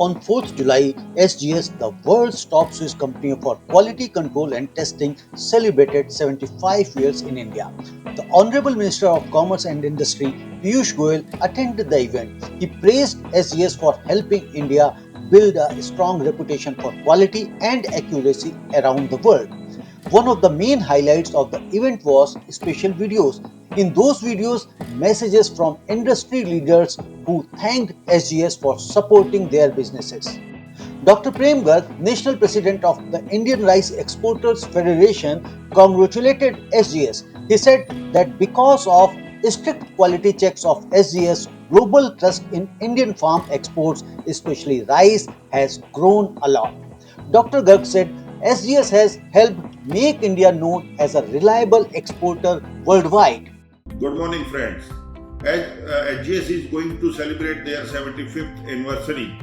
On 4th July, SGS, the world's top Swiss company for quality control and testing, celebrated 75 years in India. The Honorable Minister of Commerce and Industry, Piyush Goyal, attended the event. He praised SGS for helping India build a strong reputation for quality and accuracy around the world. One of the main highlights of the event was special videos. In those videos, messages from industry leaders who thanked SGS for supporting their businesses. Dr. Prem Garg, National President of the Indian Rice Exporters Federation, congratulated SGS. He said that because of strict quality checks of SGS, global trust in Indian farm exports, especially rice, has grown a lot. Dr. Garg said SGS has helped make India known as a reliable exporter worldwide. Good morning, friends. As HGS is going to celebrate their 75th anniversary,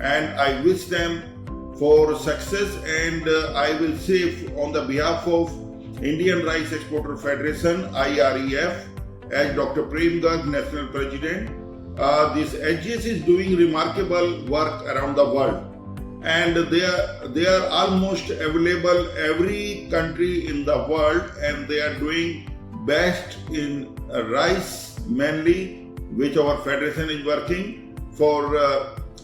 and I wish them for success. And I will say, on the behalf of Indian Rice Exporter Federation (IREF), as Dr. Prem Garg, National President, this HGS is doing remarkable work around the world, and they are almost available every country in the world, and they are doing best in rice mainly, which our federation is working for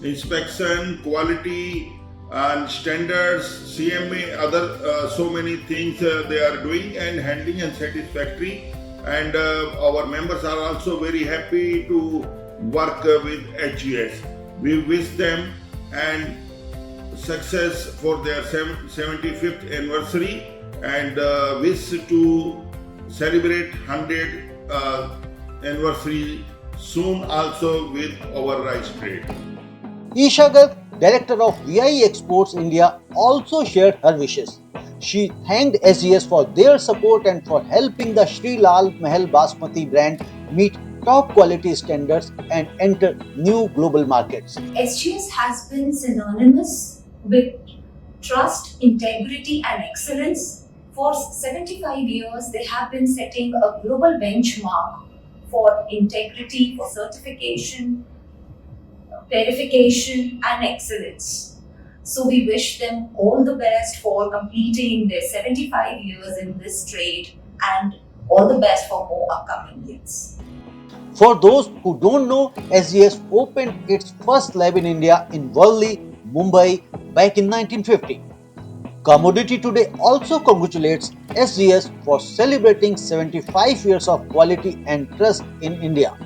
inspection, quality and standards, CMA, other so many things they are doing and handling and satisfactory. And our members are also very happy to work with HGS. We wish them and success for their 75th anniversary, and wish to celebrate 100th anniversary soon also with our rice trade. Isha Garg, Director of VI Exports India, also shared her wishes. She thanked SGS for their support and for helping the Sri Lal Mahal Basmati brand meet top quality standards and enter new global markets. SGS has been synonymous with trust, integrity, and excellence. For 75 years, they have been setting a global benchmark for integrity, for certification, verification, and excellence. So we wish them all the best for completing their 75 years in this trade, and all the best for more upcoming years. For those who don't know, SGS opened its first lab in India in Worli, Mumbai back in 1950. Commodity Today also congratulates SGS for celebrating 75 years of quality and trust in India.